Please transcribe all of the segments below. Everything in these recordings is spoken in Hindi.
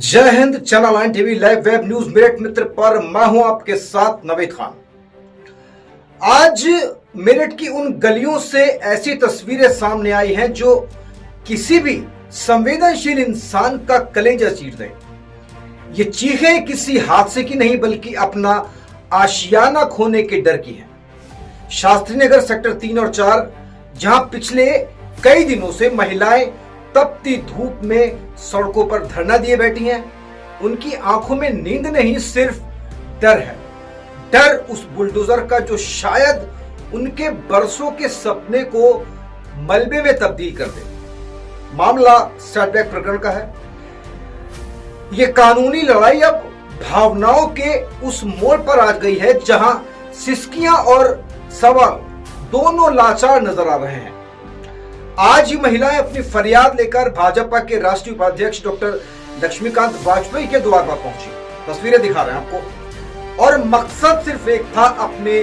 जय हिंद। Channel 9 TV live web news Meerut मित्र पर मैं हूं आपके साथ नवेद खान। आज मेरठ की उन गलियों से ऐसी तस्वीरें सामने आई हैं जो किसी भी संवेदनशील इंसान का कलेजा चीर दें। ये चीखें किसी हादसे की नहीं बल्कि अपना आशियाना खोने के डर की हैं। शास्त्री नगर सेक्टर 3 और 4 जहां पिछले कई दिनों से महिलाएं तपती धूप में सड़कों पर धरना दिए बैठी हैं, उनकी आंखों में नींद नहीं सिर्फ डर है। डर उस बुलडोजर का जो शायद उनके बरसों के सपने को मलबे में तब्दील कर दे। मामला सेटबैक प्रकरण का है। यह कानूनी लड़ाई अब भावनाओं के उस मोड़ पर आ गई है जहां सिसकियां और सवाल दोनों लाचार नजर आ रहे हैं। आज ही महिलाएं अपनी फरियाद लेकर भाजपा के राष्ट्रीय उपाध्यक्ष डॉक्टर लक्ष्मीकांत वाजपेयी के द्वार पर पहुंची। तस्वीरें दिखा रहे हैं आपको। और मकसद सिर्फ एक था, अपने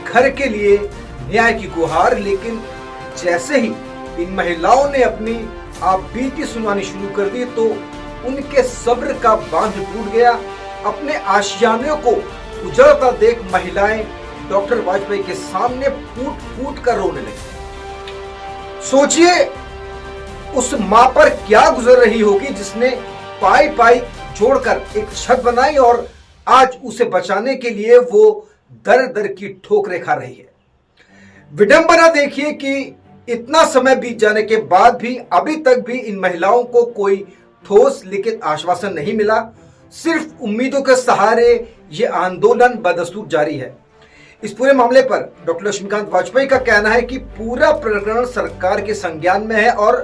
घर के लिए न्याय की गुहार। लेकिन जैसे ही इन महिलाओं ने अपनी आप बीती सुनानी शुरू कर दी तो उनके सब्र का बांध टूट गया। अपने आशियाने को उजड़ता देख महिलाएं डॉक्टर वाजपेयी के सामने फूट फूट कर रोने लगी। सोचिए उस मां पर क्या गुजर रही होगी जिसने पाई पाई जोड़कर एक छत बनाई और आज उसे बचाने के लिए वो दर दर की ठोकरें खा रही है। विडंबना देखिए कि इतना समय बीत जाने के बाद भी अभी तक भी इन महिलाओं को कोई ठोस लिखित आश्वासन नहीं मिला। सिर्फ उम्मीदों के सहारे ये आंदोलन बदस्तूर जारी है। इस पूरे मामले पर डॉक्टर लक्ष्मीकांत वाजपेयी का कहना है कि पूरा प्रकरण सरकार के संज्ञान में है और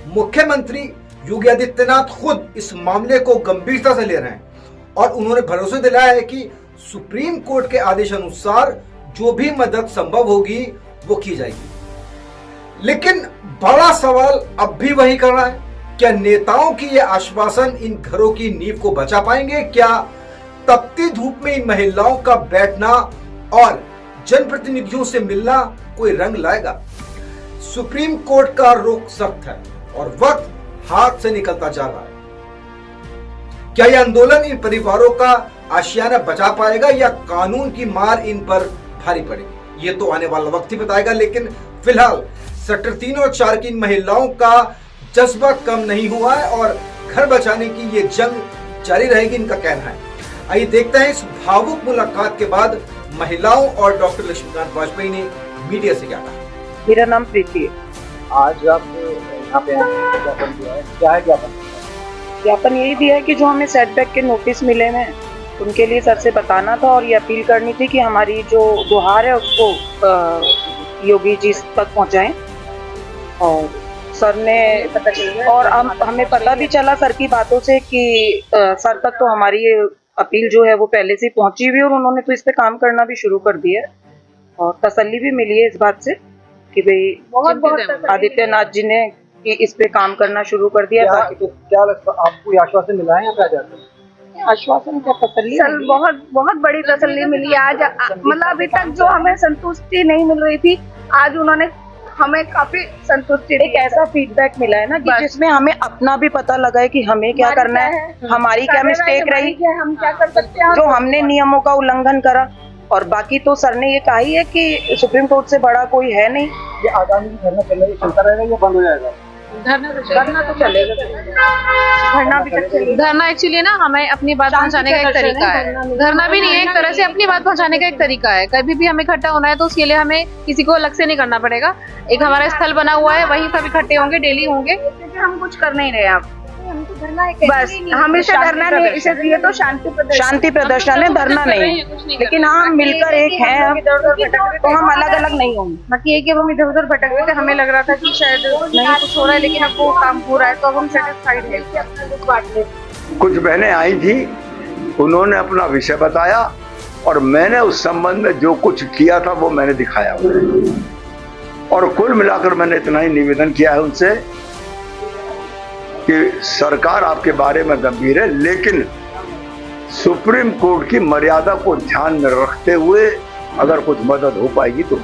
मुख्यमंत्री योगी आदित्यनाथ खुद इस मामले को गंभीरता से ले रहे हैं और उन्होंने भरोसा दिलाया है कि सुप्रीम कोर्ट के आदेश अनुसार जो भी मदद संभव होगी वो की जाएगी। लेकिन बड़ा सवाल अब भी वही कर रहा है, क्या नेताओं की ये आश्वासन इन घरों की नींव को बचा पाएंगे? क्या तपती धूप में इन महिलाओं का बैठना और जनप्रतिनिधियों से मिलना कोई रंग लाएगा? सुप्रीम कोर्ट का रुख सख्त है और वक्त हाथ से निकलता जा रहा है। क्या यह आंदोलन इन परिवारों का आशियाना बचा पाएगा या कानून की मार इन पर भारी पड़ेगी? ये तो आने वाला वक्त ही बताएगा। लेकिन फिलहाल सेक्टर 3 और 4 की इन महिलाओं का जज्बा कम नहीं हुआ है और घर बचाने की ये जंग जारी रहेगी, इनका कहना है। आइए देखते हैं इस भावुक मुलाकात के बाद महिलाओं और डॉक्टर लक्ष्मीकांत वाजपेयी ने मीडिया से क्या कहा। मेरा नाम प्रीति है। आज आप यहाँ पे ज्ञापन दिया है, क्या है ज्ञापन? ज्ञापन यही दिया है कि जो हमें सेटबैक के नोटिस मिले हैं उनके लिए सर से बताना था और ये अपील करनी थी कि हमारी जो गुहार है उसको योगी जी तक पहुँचाएं। और सर ने और हमें पता भी चला सर की बातों से कि सर तक तो हमारी अपील जो है वो पहले से पहुंची हुई और उन्होंने तो इस पे काम करना भी शुरू कर दिया है। और तसल्ली भी मिली है इस बात से कि भाई बहुत आदित्यनाथ जी ने कि इस पे काम करना शुरू कर दिया है। क्या आपको आश्वासन मिला है या क्या जाते हैं? आश्वासन क्या, तसल्ली? सर बहुत बड़ी तसल्ली मिली आज। मतलब अभी तक जो हमें संतुष्टि नहीं मिल रही थी, आज उन्होंने हमें काफी संतुष्टि, एक ऐसा फीडबैक मिला है ना कि जिसमें हमें अपना भी पता लगा है कि हमें क्या करना है, हमारी क्या मिस्टेक रही, हम क्या कर सकते हैं, जो हमने नियमों का उल्लंघन करा। और बाकी तो सर ने ये कहा ही है कि सुप्रीम कोर्ट से बड़ा कोई है नहीं। ये आगामी धरना चलता रहेगा या बंद हो जाएगा? धरना तो चलेगा। धरना एक्चुअली ना हमें अपनी बात पहुंचाने का एक तरीका है। धरना भी नहीं है, एक तरह से अपनी बात पहुंचाने का एक तरीका है। कभी भी हमें इकट्ठा होना है तो उसके लिए हमें किसी को अलग से नहीं करना पड़ेगा। एक हमारा स्थल बना हुआ है, वहीं सब इकट्ठे होंगे, डेली होंगे। हम कुछ कर नहीं रहे आप बस हमेशा धरना नहीं, ये तो शांति प्रदर्शन है, धरना नहीं। लेकिन हम मिलकर एक हैं, तो हम अलग अलग नहीं होंगे। बाकी ये कि हम इधर उधर भटक रहे थे, हमें लग रहा था कि शायद नहीं कुछ हो रहा है, लेकिन अब वो काम हो रहा है तो अब हम सेटिस्फाइड है। कुछ बहनें आई थी, उन्होंने अपना विषय बताया और मैंने उस संबंध में जो कुछ किया था वो मैंने दिखाया। और कुल मिलाकर मैंने इतना ही निवेदन किया है उनसे कि सरकार आपके बारे में गंभीर है, लेकिन सुप्रीम कोर्ट की मर्यादा को ध्यान में रखते हुए अगर कुछ मदद हो पाएगी तो